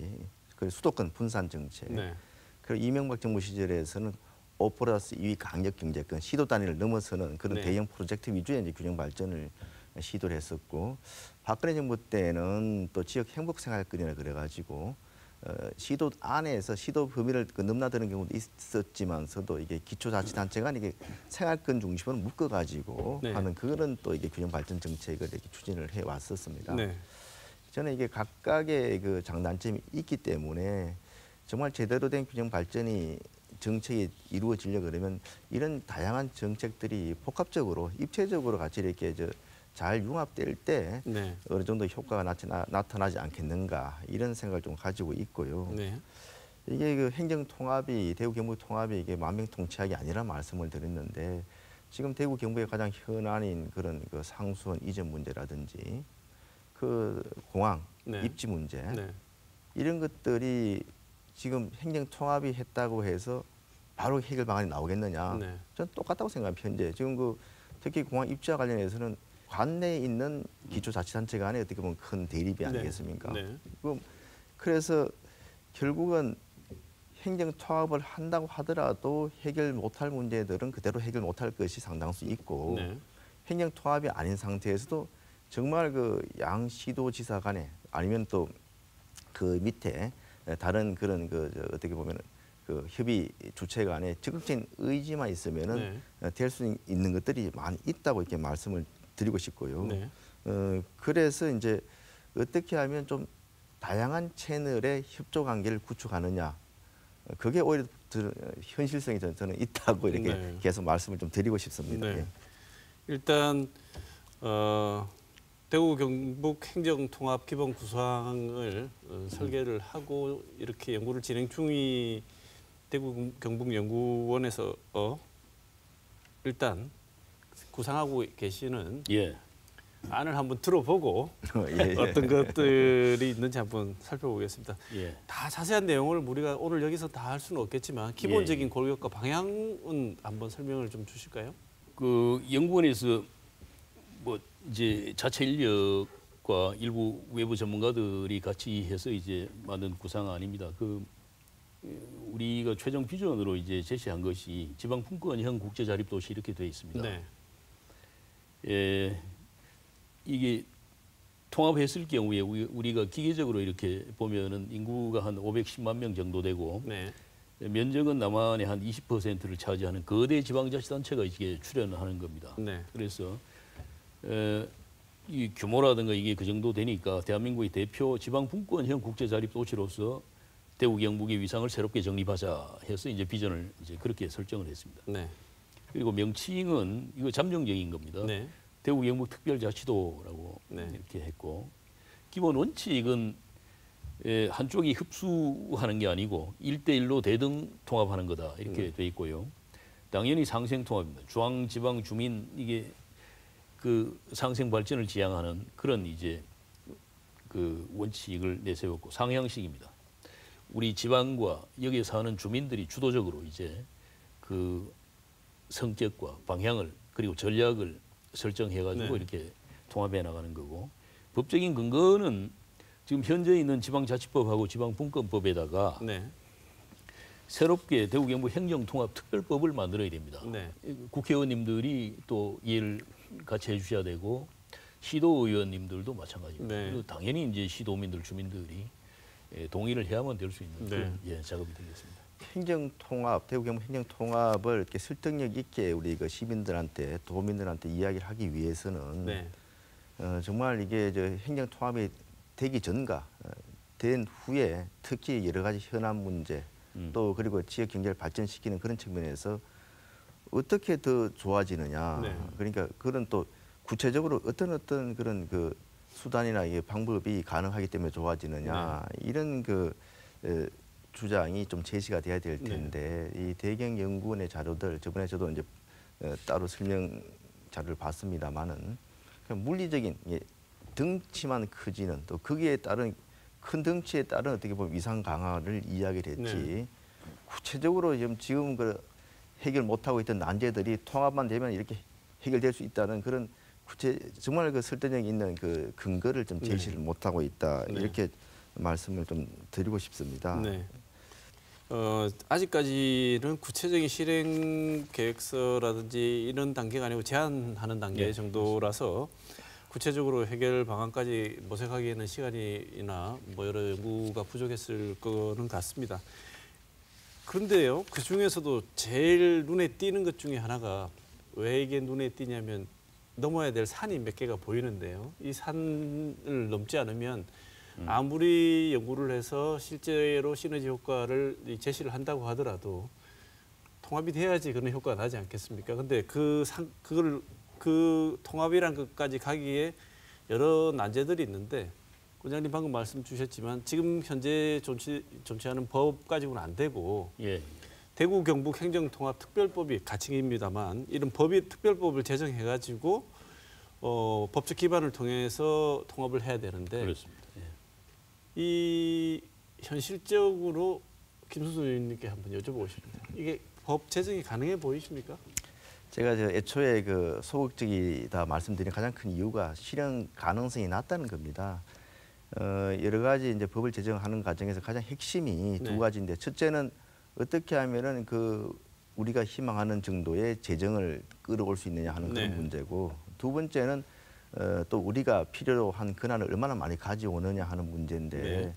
그리고 수도권 분산 정책 네. 그리고 이명박 정부 시절에서는 5+2 강력 경제권 시도 단위를 넘어서는 그런 네. 대형 프로젝트 위주의 이제 균형 발전을 시도를 했었고 박근혜 정부 때는 또 지역 행복생활권이라 그래가지고 시도 안에서 시도 범위를 넘나드는 경우도 있었지만서도 이게 기초자치단체가 이게 생활권 중심으로 묶어가지고 네. 하는 그런 또 이게 균형 발전 정책을 이렇게 추진을 해 왔었습니다. 네. 저는 이게 각각의 그 장단점이 있기 때문에 정말 제대로 된 균형 발전이 정책이 이루어지려 그러면 이런 다양한 정책들이 복합적으로 입체적으로 같이 이렇게 잘 융합될 때 네. 어느 정도 효과가 나타나지 않겠는가 이런 생각을 좀 가지고 있고요. 네. 이게 그 행정 통합이 대구 경북 통합이 이게 만병통치약이 아니라 말씀을 드렸는데 지금 대구 경북의 가장 현안인 그런 그 상수원 이전 문제라든지 그 공항 네. 입지 문제 네. 이런 것들이 지금 행정 통합이 했다고 해서 바로 해결 방안이 나오겠느냐? 네. 저는 똑같다고 생각합니다. 현재 지금 그 특히 공항 입지와 관련해서는 관내에 있는 기초자치단체 간에 어떻게 보면 큰 대립이 아니겠습니까? 네. 그래서 결국은 행정 통합을 한다고 하더라도 해결 못할 문제들은 그대로 해결 못할 것이 상당수 있고 네. 행정 통합이 아닌 상태에서도 정말 그 양 시도지사 간에 아니면 또 그 밑에 다른 그런 어떻게 보면 그 협의 주체 간에 적극적인 의지만 있으면은 될 수 있는 것들이 많이 있다고 이렇게 말씀을 드리고 싶고요. 네. 그래서 이제 어떻게 하면 좀 다양한 채널의 협조 관계를 구축하느냐, 그게 오히려 현실성이 저는 있다고 이렇게 네. 계속 말씀을 좀 드리고 싶습니다. 네. 예. 일단 대구 경북 행정통합 기본 구상을 설계를 하고 이렇게 연구를 진행 중이 대구 경북연구원에서 일단 구상하고 계시는 예. 안을 한번 들어보고 예, 예. 어떤 것들이 있는지 한번 살펴보겠습니다. 예. 다 자세한 내용을 우리가 오늘 여기서 다 할 수는 없겠지만 기본적인 예. 골격과 방향은 한번 설명을 좀 주실까요? 그 연구원에서 뭐 이제 자체 인력과 일부 외부 전문가들이 같이 해서 이제 만든 구상안입니다. 그 우리가 최종 비전으로 이제 제시한 것이 지방 분권형 국제 자립 도시 이렇게 되어 있습니다. 네. 예, 이게 통합했을 경우에 우리가 기계적으로 이렇게 보면은 인구가 한 510만 명 정도 되고 네. 면적은 남한의 한 20%를 차지하는 거대 지방자치단체가 이게 출연하는 겁니다. 네. 그래서 이 규모라든가 이게 그 정도 되니까 대한민국의 대표 지방 분권형 국제 자립 도시로서 대구 경북의 위상을 새롭게 정립하자 해서 이제 비전을 이제 그렇게 설정을 했습니다. 네. 그리고 명칭은 이거 잠정적인 겁니다. 네. 대구 경북 특별자치도라고 네. 이렇게 했고 기본 원칙은 한쪽이 흡수하는 게 아니고 1대1로 대등 통합하는 거다 이렇게 돼 있고요. 당연히 상생 통합입니다. 중앙 지방 주민 이게 그 상생 발전을 지향하는 그런 이제 그 원칙을 내세웠고 상향식입니다. 우리 지방과 여기에 사는 주민들이 주도적으로 이제 그 성격과 방향을 그리고 전략을 설정해가지고 네. 이렇게 통합해 나가는 거고 법적인 근거는 지금 현재 있는 지방자치법하고 지방분권법에다가 네. 새롭게 대구 경북 행정통합특별법을 만들어야 됩니다. 네. 국회의원님들이 또 이해를 같이 해주셔야 되고 시도의원님들도 마찬가지입니다. 네. 그리고 당연히 이제 시도민들 주민들이 동의를 해야만 될 수 있는 네. 그런 작업이 되겠습니다. 행정통합, 대구 경북 행정통합을 이렇게 설득력 있게 우리 그 시민들한테, 도민들한테 이야기를 하기 위해서는 네. 정말 이게 행정통합이 되기 전과 된 후에 특히 여러 가지 현안 문제 또 그리고 지역 경제를 발전시키는 그런 측면에서 어떻게 더 좋아지느냐. 네. 그러니까 그런 또 구체적으로 어떤 그런 그 수단이나 이게 방법이 가능하기 때문에 좋아지느냐 이런 그 주장이 좀 제시가 돼야 될 텐데 이 대경연구원의 자료들 저번에 저도 이제 따로 설명 자료를 봤습니다만은 물리적인 덩치만 커지는 또 거기에 따른 큰 덩치에 따른 어떻게 보면 위상 강화를 이야기를 했지 구체적으로 지금 그 해결 못하고 있던 난제들이 통합만 되면 이렇게 해결될 수 있다는 그런 정말 그 설득력 있는 그 근거를 좀 제시를 못하고 있다 이렇게 말씀을 좀 드리고 싶습니다. 네. 아직까지는 구체적인 실행 계획서라든지 이런 단계가 아니고 제안하는 단계 정도라서 구체적으로 해결 방안까지 모색하기에는 시간이나 뭐 여러 연구가 부족했을 거는 같습니다. 그런데요, 그 중에서도 제일 눈에 띄는 것 중에 하나가 왜 이게 눈에 띄냐면 넘어야 될 산이 몇 개가 보이는데요. 이 산을 넘지 않으면 아무리 연구를 해서 실제로 시너지 효과를 제시를 한다고 하더라도 통합이 돼야지 그런 효과가 나지 않겠습니까? 근데 그 통합이란 것까지 가기에 여러 난제들이 있는데 원장님 방금 말씀 주셨지만 지금 현재 존재하는 법 가지고는 안 되고 대구 경북 행정통합특별법이 가칭입니다만 이런 특별법을 제정해가지고 법적 기반을 통해서 통합을 해야 되는데 그렇습니다. 이 현실적으로 김수수 의원님께 한번 여쭤보고 싶습니다. 이게 법 제정이 가능해 보이십니까? 제가 애초에 그 소극적이다 말씀드린 가장 큰 이유가 실현 가능성이 낮다는 겁니다. 여러 가지 이제 법을 제정하는 과정에서 가장 핵심이 두 가지인데 첫째는 어떻게 하면은 그 우리가 희망하는 정도의 재정을 끌어올 수 있느냐 하는 그런 문제고 두 번째는 또 우리가 필요로 한 권한을 얼마나 많이 가져오느냐 하는 문제인데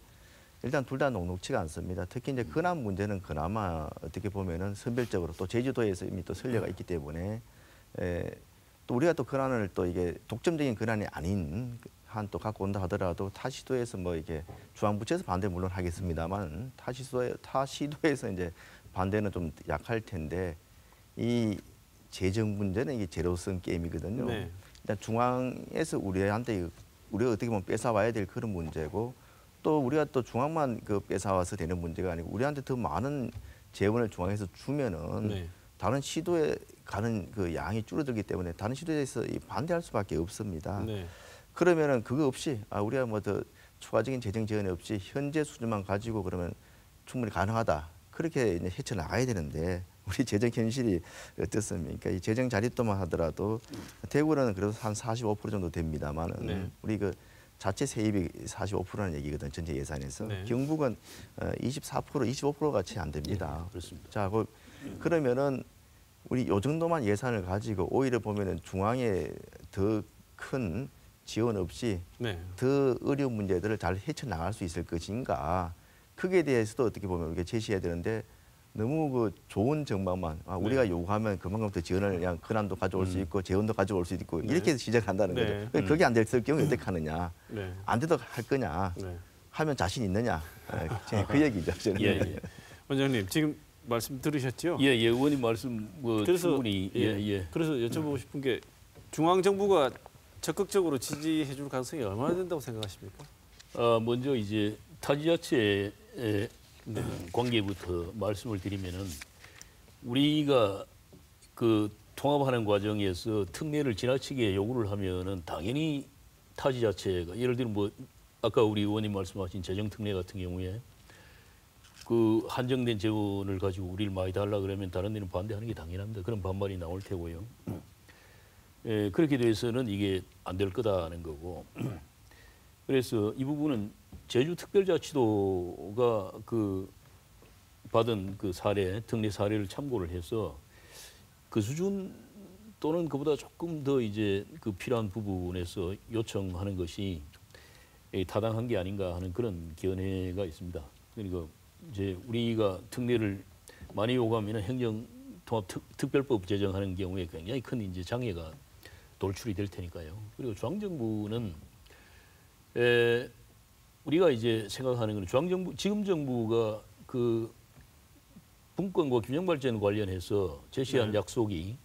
일단 둘 다 녹록치가 않습니다. 특히 이제 권한 문제는 그나마 어떻게 보면은 선별적으로 또 제주도에서 이미 또 선례가 있기 때문에 또 우리가 또 권한을 또 이게 독점적인 권한이 아닌 한 또 갖고 온다 하더라도 타 시도에서 뭐 이게 중앙부처에서 반대 물론 하겠습니다만 타 시도에서 이제 반대는 좀 약할 텐데 이 재정 문제는 이게 제로섬 게임이거든요. 일단 중앙에서 우리가 어떻게 보면 뺏어와야 될 그런 문제고 또 우리가 또 중앙만 그 뺏어와서 되는 문제가 아니고 우리한테 더 많은 재원을 중앙에서 주면은 다른 시도에 가는 그 양이 줄어들기 때문에 다른 시도에서 반대할 수밖에 없습니다. 그러면은 그거 없이 우리가 뭐 더 추가적인 재정 지원이 없이 현재 수준만 가지고 그러면 충분히 가능하다. 그렇게 이제 헤쳐나가야 되는데 우리 재정 현실이 어떻습니까? 이 재정 자립도만 하더라도 대구는 그래도 한 45% 정도 됩니다만은 우리 그 자체 세입이 45%라는 얘기거든 전체 예산에서 경북은 24% 25%가 채 안 됩니다. 그렇습니다. 자, 그러면은 우리 요 정도만 예산을 가지고 오히려 보면은 중앙에 더 큰 지원 없이 더 어려운 문제들을 잘 헤쳐나갈 수 있을 것인가? 그게 대해서도 어떻게 보면 우리가 제시해야 되는데 너무 그 좋은 전망만 우리가 요구하면 그만큼 더 지원을 그냥 권한도 가져올 수 있고 재원도 가져올 수 있고 이렇게 해서 시작한다는 거죠. 그게 안 될 경우에 어떻게 하느냐? 안 돼도 할 거냐? 하면 자신 있느냐? 그 얘기죠. 저는. 원장님 지금 말씀 들으셨죠? 의원님 말씀 충분히 그래서 여쭤보고 싶은 게 중앙 정부가 적극적으로 지지해 줄 가능성이 얼마나 된다고 생각하십니까? 먼저 이제 타지자체의 관계부터 말씀을 드리면은 우리가 그 통합하는 과정에서 특례를 지나치게 요구를 하면은 당연히 타지자체가 예를 들면 뭐 아까 우리 의원님 말씀하신 재정 특례 같은 경우에 그 한정된 재원을 가지고 우리를 많이 달라 그러면 다른 데는 반대하는 게 당연합니다. 그런 반발이 나올 테고요. 그렇게 돼서는 이게 안 될 거다는 거고. 그래서 이 부분은 제주특별자치도가 그 받은 그 사례, 특례 사례를 참고를 해서 그 수준 또는 그보다 조금 더 이제 그 필요한 부분에서 요청하는 것이 타당한 게 아닌가 하는 그런 견해가 있습니다. 그러니까 이제 우리가 특례를 많이 요구하면 행정통합특별법 제정하는 경우에 굉장히 큰 이제 장애가 돌출이 될 테니까요. 그리고 중앙정부는 우리가 이제 생각하는 건 중앙정부, 지금 정부가 그 분권과 균형 발전 관련해서 제시한 약속이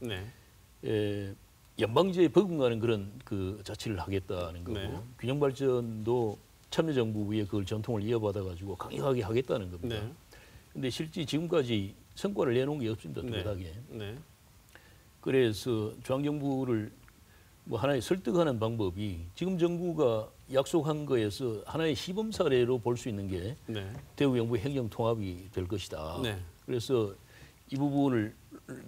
연방제에 버금가는 그런 그 자치를 하겠다는 거고 네. 균형 발전도 참여정부 위에 그걸 전통을 이어받아 가지고 강력하게 하겠다는 겁니다. 네. 근데 실제 지금까지 성과를 내놓은 게 없습니다. 네. 뚜렷하게. 네. 그래서 중앙정부를 뭐 하나의 설득하는 방법이 지금 정부가 약속한 거에서 하나의 시범 사례로 볼 수 있는 게 네. 대구 영부 행정 통합이 될 것이다. 네. 그래서 이 부분을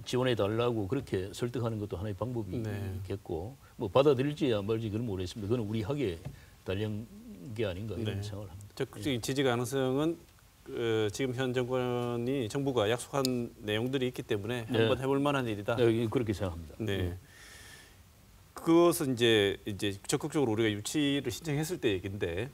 지원해 달라고 그렇게 설득하는 것도 하나의 방법이겠고 뭐 받아들일지 안 받을지 그건 모르겠습니다. 그건 우리 학에 달린 게 아닌가 이런 네. 생각을 합니다. 적극적인 지지 가능성은 지금 현 정권이 정부가 약속한 내용들이 있기 때문에 네. 한번 해볼 만한 일이다. 네, 그렇게 생각합니다. 네. 그것은 이제 적극적으로 우리가 유치를 신청했을 때 얘기인데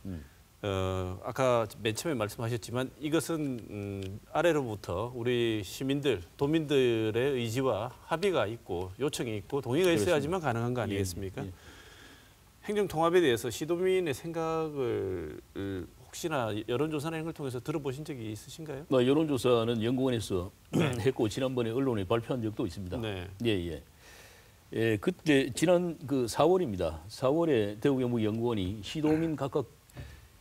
아까 맨 처음에 말씀하셨지만 이것은 아래로부터 우리 시민들, 도민들의 의지와 합의가 있고 요청이 있고 동의가 있어야지만 가능한 거 아니겠습니까? 예. 행정통합에 대해서 시도민의 생각을 혹시나 여론조사나 이런 걸 통해서 들어보신 적이 있으신가요? 뭐 여론조사는 연구원에서 했고 지난번에 언론에 발표한 적도 있습니다. 네. 예. 예, 그때 지난 그 4월입니다. 4월에 대구 경북 연구원이 시도민 각각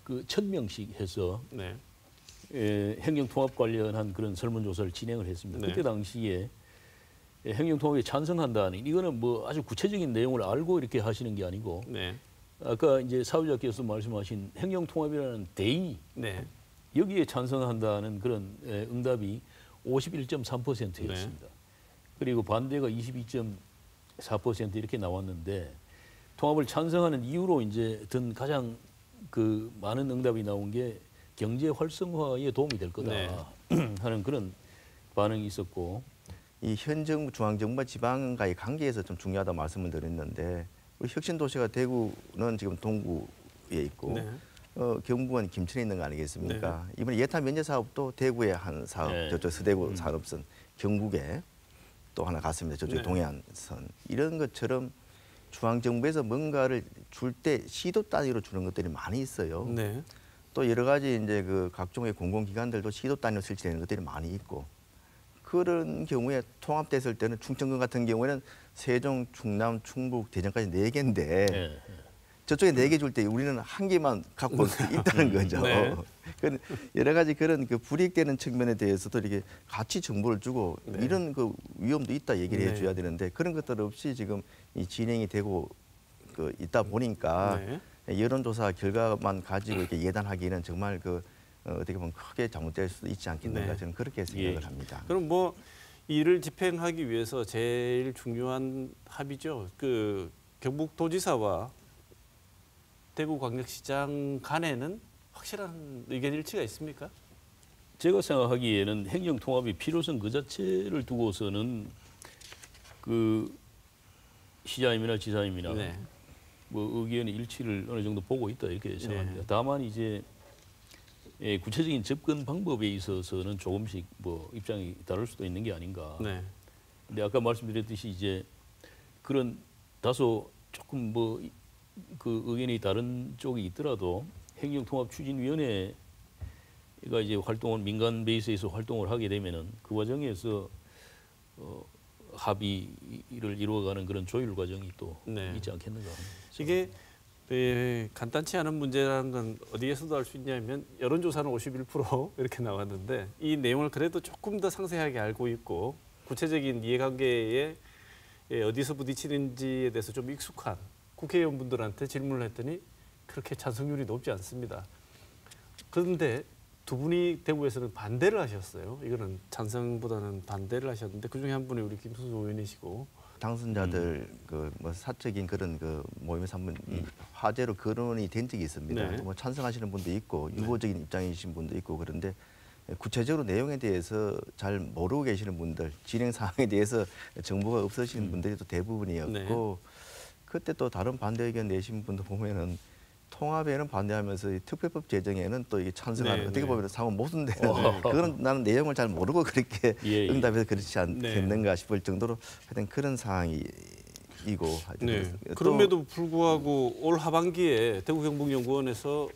그 1,000명씩 해서 네. 행정통합 관련한 그런 설문조사를 진행을 했습니다. 네. 그때 당시에 행정통합에 찬성한다는 이거는 뭐 아주 구체적인 내용을 알고 이렇게 하시는 게 아니고 네. 아까 이제 사회자께서 말씀하신 행정통합이라는 대의 네. 여기에 찬성한다는 그런 응답이 51.3%였습니다. 그리고 반대가 22.4% 이렇게 나왔는데 통합을 찬성하는 이유로 이제 든 가장 그 많은 응답이 나온 게 경제 활성화에 도움이 될 거다 하는 그런 반응이 있었고 이 현 정부, 중앙정부와 지방과의 관계에서 좀 중요하다고 말씀을 드렸는데 우리 혁신도시가 대구는 지금 동구에 있고 네. 경북은 김천에 있는 거 아니겠습니까? 이번에 예타 면제 사업도 대구의 한 사업, 네. 저쪽 서대구 산업선, 경북에 또 하나 갔습니다. 저쪽 네. 동해안선 이런 것처럼 중앙정부에서 뭔가를 줄 때 시도 단위로 주는 것들이 많이 있어요. 네. 또 여러 가지 이제 그 각종의 공공기관들도 시도 단위로 설치되는 것들이 많이 있고 그런 경우에 통합됐을 때는 충청권 같은 경우에는 세종, 충남, 충북, 대전까지 4개인데 저쪽에 4개 줄 때 우리는 1개만 갖고 있다는 거죠. 네. 여러 가지 그런 그 불이익되는 측면에 대해서도 이렇게 같이 정보를 주고 네. 이런 그 위험도 있다 얘기를 네. 해줘야 되는데 그런 것들 없이 지금 이 진행이 되고 그 있다 보니까 네. 여론조사 결과만 가지고 이렇게 예단하기는 정말 그 어떻게 보면 크게 잘못될 수도 있지 않겠는가 네. 저는 그렇게 생각을 예. 합니다. 그럼 뭐 이를 집행하기 위해서 제일 중요한 합의죠. 그 경북도지사와 대구광역시장 간에는 확실한 의견 일치가 있습니까? 제가 생각하기에는 행정통합의 필요성 그 자체를 두고서는 그 시장님이나 지사님이나 네. 뭐 의견의 일치를 어느 정도 보고 있다 이렇게 생각합니다. 네. 다만 이제 구체적인 접근 방법에 있어서는 조금씩 뭐 입장이 다를 수도 있는 게 아닌가. 네. 근데 아까 말씀드렸듯이 이제 그런 다소 조금 뭐 그 의견이 다른 쪽이 있더라도 행정통합추진위원회가 이제 활동을 민간 베이스에서 활동을 하게 되면은 그 과정에서 합의를 이루어가는 그런 조율 과정이 또 네. 있지 않겠는가. 이게 간단치 않은 문제라는 건 어디에서도 알 수 있냐면 여론조사는 51% 이렇게 나왔는데 이 내용을 그래도 조금 더 상세하게 알고 있고 구체적인 이해관계에 어디서 부딪히는지에 대해서 좀 익숙한 국회의원분들한테 질문을 했더니 그렇게 찬성률이 높지 않습니다. 그런데 두 분이 대구에서는 반대를 하셨어요. 이거는 찬성보다는 반대를 하셨는데 그중에 한 분이 우리 김수수 의원이시고 당선자들 그 뭐 사적인 그런 그 모임에서 한번 화제로 거론이 된 적이 있습니다. 네. 뭐 찬성하시는 분도 있고 유보적인 입장이신 분도 있고 그런데 구체적으로 내용에 대해서 잘 모르고 계시는 분들, 진행 사항에 대해서 정보가 없으신 분들이 또 대부분이었고 그때 또 다른 반대 의견 내신 분도 보면은 통합에는 반대하면서 이 특별법 제정에는 또 이게 찬성하는 네, 어떻게 네. 보면 상호 모순되는 그런 나는 내용을 잘 모르고 그렇게 예. 응답해서 그렇지 않겠는가 싶을 정도로 하여튼 그런 상황이고 네. 또 그럼에도 불구하고 올 하반기에 대구 경북연구원에서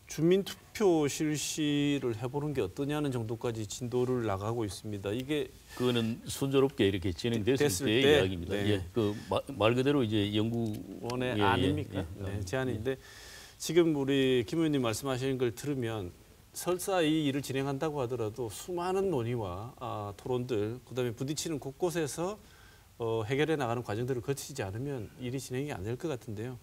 주민투표 실시를 해보는 게 어떠냐는 정도까지 진도를 나가고 있습니다. 이게 그거는 순조롭게 이렇게 진행됐을 됐을 때의 때, 이야기입니다. 네. 예, 그 말 그대로 이제 연구원의 원의 아닙니까? 네, 제안인데 지금 우리 김 의원님 말씀하시는 걸 들으면 설사 이 일을 진행한다고 하더라도 수많은 논의와 토론들, 그다음에 부딪히는 곳곳에서 해결해 나가는 과정들을 거치지 않으면 일이 진행이 안 될 것 같은데요.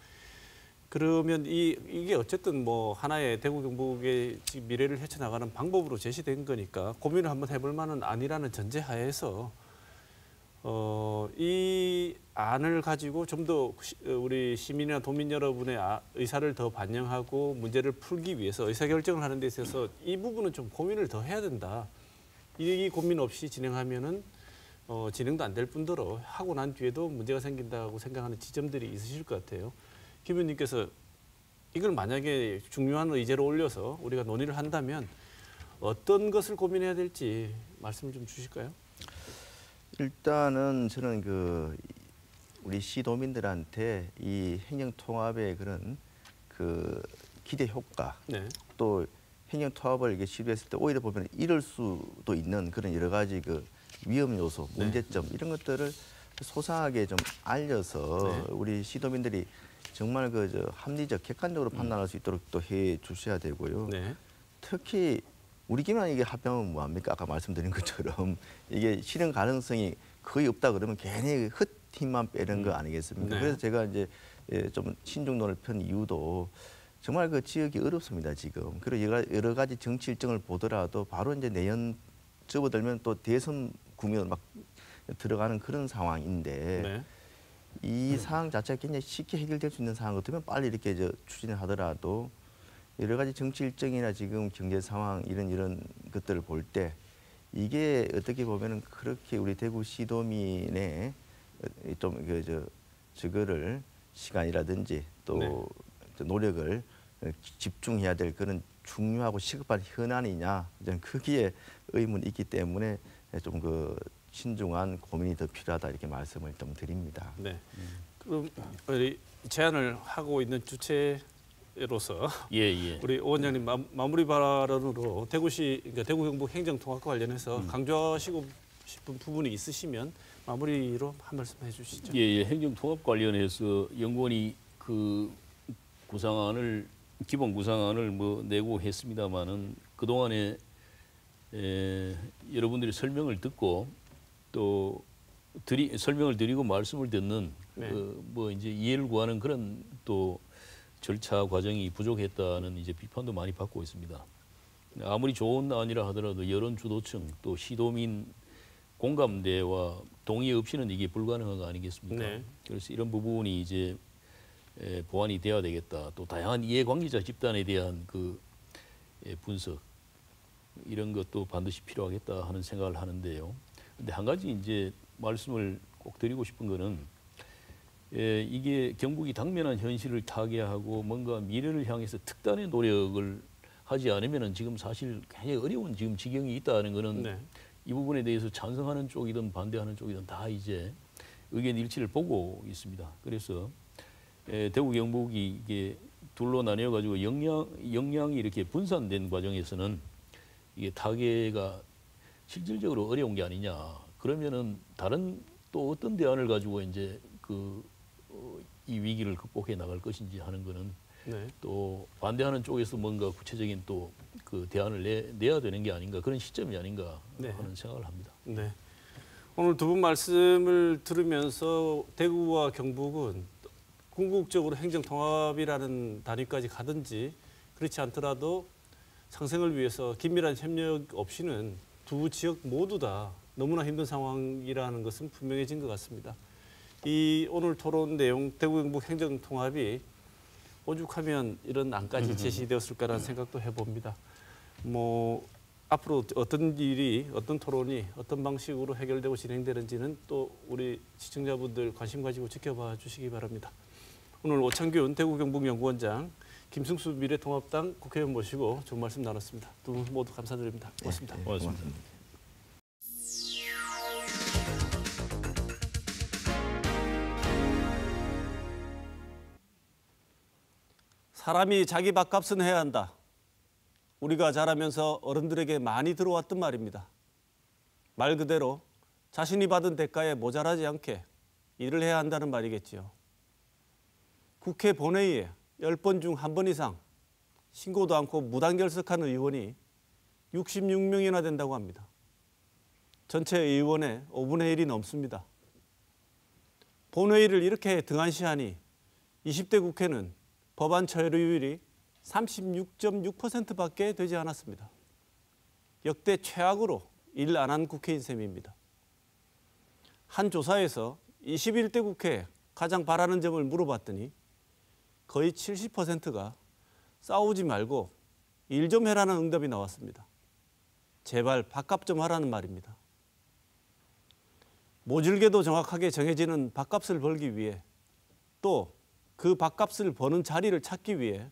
그러면 이게 어쨌든 뭐 하나의 대구 경북의 지금 미래를 헤쳐나가는 방법으로 제시된 거니까 고민을 한번 해볼 만한 안이라는 전제하에서 이 안을 가지고 좀 더 우리 시민이나 도민 여러분의 의사를 더 반영하고 문제를 풀기 위해서 의사결정을 하는 데 있어서 이 부분은 좀 고민을 더 해야 된다. 이 고민 없이 진행하면은 진행도 안 될 뿐더러 하고 난 뒤에도 문제가 생긴다고 생각하는 지점들이 있으실 것 같아요. 김 의원님께서 이걸 만약에 중요한 의제로 올려서 우리가 논의를 한다면 어떤 것을 고민해야 될지 말씀을 좀 주실까요? 일단은 저는 그 우리 시도민들한테 이 행정통합의 그런 그 기대 효과 네. 또 행정통합을 이게 시도했을 때 오히려 보면 이럴 수도 있는 그런 여러 가지 그 위험 요소, 문제점 이런 것들을 소상하게 좀 알려서 우리 시도민들이 정말 그 합리적, 객관적으로 판단할 수 있도록 또 해 주셔야 되고요. 네. 특히 우리끼리만 이게 합병하면 뭐합니까? 아까 말씀드린 것처럼 이게 실현 가능성이 거의 없다 그러면 괜히 흩힘만 빼는 거 아니겠습니까? 네. 그래서 제가 이제 좀 신중론을 편 이유도 정말 그 지역이 어렵습니다 지금. 그리고 여러 가지 정치 일정을 보더라도 바로 이제 내년 접어들면 또 대선 국면 막 들어가는 그런 상황인데. 네. 이 상황 자체가 굉장히 쉽게 해결될 수 있는 상황 같으면 빨리 이렇게 추진을 하더라도 여러 가지 정치 일정이나 지금 경제 상황 이런 것들을 볼 때 이게 어떻게 보면은 그렇게 우리 대구 시도민의 좀 저거를 시간이라든지 또 노력을 집중해야 될 그런 중요하고 시급한 현안이냐 저는 거기에 의문이 있기 때문에 좀 신중한 고민이 더 필요하다 이렇게 말씀을 좀 드립니다. 네. 그럼 우리 제안을 하고 있는 주체로서 예. 우리 오 원장님 마무리 발언으로 대구시 그러니까 대구 경북 행정통합과 관련해서 강조하시고 싶은 부분이 있으시면 마무리로 한 말씀 해주시죠. 예. 행정통합 관련해서 연구원이 그 기본 구상안을 뭐 내고 했습니다마는 그 동안에 여러분들이 설명을 듣고 또 설명을 드리고 말씀을 듣는 뭐 이제 이해를 구하는 그런 또 절차 과정이 부족했다는 이제 비판도 많이 받고 있습니다. 아무리 좋은 안이라 하더라도 여론 주도층 또 시도민 공감대와 동의 없이는 이게 불가능한 거 아니겠습니까? 네. 그래서 이런 부분이 이제 보완이 돼야 되겠다. 또 다양한 이해관계자 집단에 대한 그 분석 이런 것도 반드시 필요하겠다 하는 생각을 하는데요. 근데 한 가지 이제 말씀을 꼭 드리고 싶은 거는 이게 경북이 당면한 현실을 타개하고 뭔가 미래를 향해서 특단의 노력을 하지 않으면은 지금 사실 굉장히 어려운 지금 지경이 있다는 거는 이 부분에 대해서 찬성하는 쪽이든 반대하는 쪽이든 다 이제 의견 일치를 보고 있습니다. 그래서 대구 경북이 이게 둘로 나뉘어 가지고 역량이 이렇게 분산된 과정에서는 이게 타개가 실질적으로 어려운 게 아니냐. 그러면은 다른 또 어떤 대안을 가지고 이제 이 위기를 극복해 나갈 것인지 하는 거는 또 반대하는 쪽에서 뭔가 구체적인 또 그 대안을 내야 되는 게 아닌가 그런 시점이 아닌가 하는 생각을 합니다. 네. 오늘 두 분 말씀을 들으면서 대구와 경북은 궁극적으로 행정통합이라는 단위까지 가든지 그렇지 않더라도 상생을 위해서 긴밀한 협력 없이는 두 지역 모두 다 너무나 힘든 상황이라는 것은 분명해진 것 같습니다. 이 오늘 토론 내용 대구 경북 행정통합이 오죽하면 이런 안까지 제시되었을까라는 생각도 해봅니다. 뭐 앞으로 어떤 일이 어떤 토론이 어떤 방식으로 해결되고 진행되는지는 또 우리 시청자분들 관심 가지고 지켜봐 주시기 바랍니다. 오늘 오창균 대구 경북 연구원장, 김승수 미래통합당 국회의원 모시고 좋은 말씀 나눴습니다. 두 분 모두 감사드립니다. 고맙습니다. 고맙습니다. 사람이 자기 밥값은 해야 한다. 우리가 자라면서 어른들에게 많이 들어왔던 말입니다. 말 그대로 자신이 받은 대가에 모자라지 않게 일을 해야 한다는 말이겠지요. 국회 본회의에 10번 중 1번 이상 신고도 않고 무단결석한 의원이 66명이나 된다고 합니다. 전체 의원의 5분의 1이 넘습니다. 본회의를 이렇게 등한시하니 20대 국회는 법안 처리율이 36.6%밖에 되지 않았습니다. 역대 최악으로 일 안 한 국회인 셈입니다. 한 조사에서 21대 국회에 가장 바라는 점을 물어봤더니 거의 70%가 싸우지 말고 일 좀 해라는 응답이 나왔습니다. 제발 밥값 좀 하라는 말입니다. 모질게도 정확하게 정해지는 밥값을 벌기 위해 또 그 밥값을 버는 자리를 찾기 위해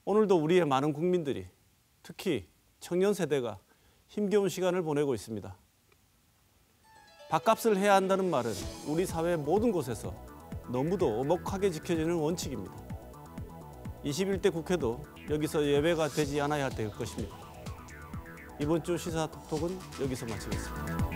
오늘도 우리의 많은 국민들이 특히 청년 세대가 힘겨운 시간을 보내고 있습니다. 밥값을 해야 한다는 말은 우리 사회 모든 곳에서 너무도 엄혹하게 지켜지는 원칙입니다. 21대 국회도 여기서 예외가 되지 않아야 할 것입니다. 이번 주 시사톡톡은 여기서 마치겠습니다.